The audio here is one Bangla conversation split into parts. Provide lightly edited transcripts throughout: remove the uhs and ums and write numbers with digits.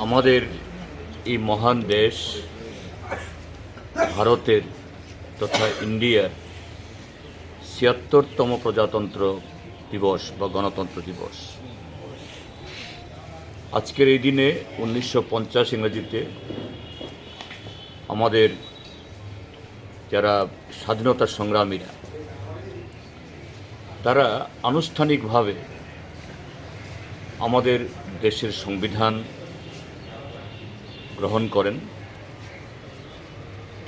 আমাদের এই মহান দেশ ভারতের তথা ইন্ডিয়ার ৭৬তম প্রজাতন্ত্র দিবস বা গণতন্ত্র দিবস। আজকের এই দিনে ১৯৫০ ইংরেজিতে আমাদের যারা স্বাধীনতা সংগ্রামীরা তারা আনুষ্ঠানিকভাবে আমাদের দেশের সংবিধান গ্রহণ করেন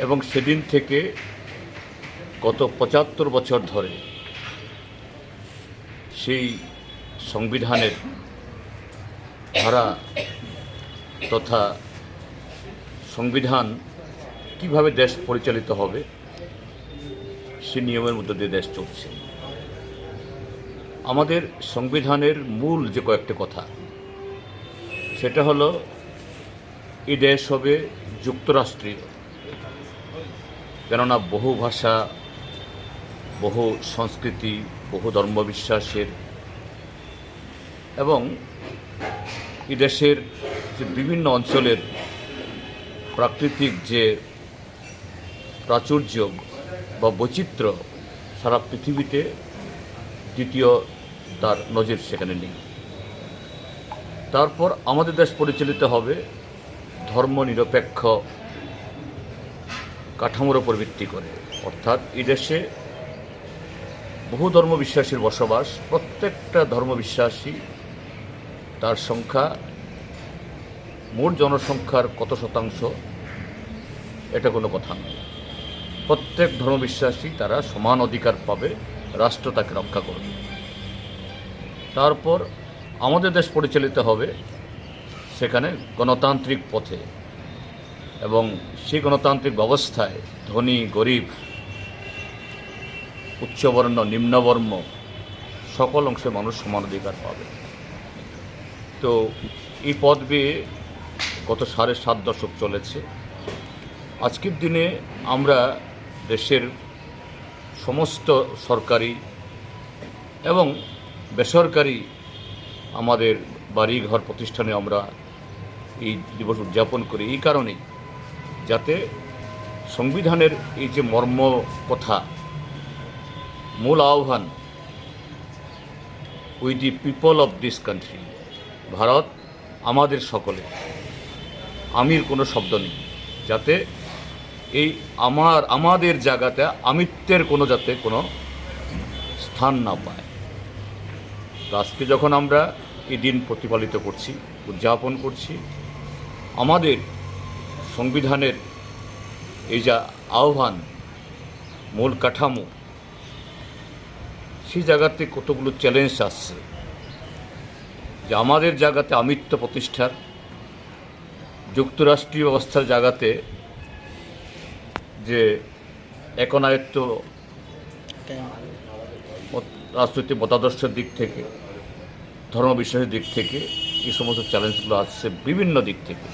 এবং সেদিন থেকে গত ৭৫ বছর ধরে সেই সংবিধানের ধারা তথা সংবিধান কিভাবে দেশ পরিচালিত হবে সে নিয়মের মধ্য দিয়ে দেশ চলছে। আমাদের সংবিধানের মূল যে কয়েকটি কথা, সেটা হলো এই দেশ হবে যুক্তরাষ্ট্রীয়, কেননা বহু ভাষা, বহু সংস্কৃতি, বহু ধর্মবিশ্বাসের এবং এই দেশের যে বিভিন্ন অঞ্চলের প্রাকৃতিক যে প্রাচুর্য বা বৈচিত্র্য সারা পৃথিবীতে দ্বিতীয় তার নজির সেখানে নেই। তারপর আমাদের দেশ পরিচালিত হবে ধর্মনিরপেক্ষ কাঠামোর উপর ভিত্তি করে, অর্থাৎ এই দেশে বহু ধর্মবিশ্বাসীর বসবাস। প্রত্যেকটা ধর্মবিশ্বাসী তার সংখ্যা মোট জনসংখ্যার কত শতাংশ এটা কোনো কথা নয়। প্রত্যেক ধর্মবিশ্বাসী তারা সমান অধিকার পাবে, রাষ্ট্র তাকে রক্ষা করবে। তারপর আমাদের দেশ পরিচালিত হবে সেখানে গণতান্ত্রিক পথে এবং সেই গণতান্ত্রিক ব্যবস্থায় ধনী গরিব, উচ্চবর্ণ নিম্নবর্ণ সকল অংশের মানুষ সমান অধিকার পাবে। তো এই পথ বেয়ে গত ৭.৫ দশক চলেছে। আজকের দিনে আমরা দেশের সমস্ত সরকারি এবং বেসরকারি আমাদের বাড়িঘর প্রতিষ্ঠানে আমরা এই দিবস উদযাপন করি এই কারণেই, যাতে সংবিধানের এই যে মর্ম কথা, মূল আহ্বান, we the people of this country, Bharat আমাদের সকলে, আমির কোনো শব্দ নেই, যাতে এই আমাদের জায়গাতে আমিত্বের যাতে কোনো স্থান না পায়। আজকে যখন আমরা এই দিন প্রতিপালিত করছি, উদযাপন করছি, আমাদের সংবিধানের এই যা আহ্বান, মূল কাঠামো, সেই জায়গাতে কতগুলো চ্যালেঞ্জ আসছে যে আমাদের জায়গাতে আমিত্ব প্রতিষ্ঠার, যুক্তরাষ্ট্রীয় ব্যবস্থার জায়গাতে যে একনায়ত্ব রাজনৈতিক মতাদর্শের দিক থেকে, ধর্মবিশ্বাসের দিক থেকে এই সমস্ত চ্যালেঞ্জগুলো আসছে বিভিন্ন দিক থেকে।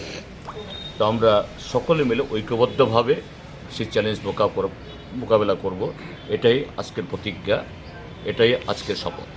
তো আমরা সকলে মিলে ঐক্যবদ্ধভাবে সেই চ্যালেঞ্জ মোকাবেলা করব। এটাই আজকের প্রতিজ্ঞা, এটাই আজকের শপথ।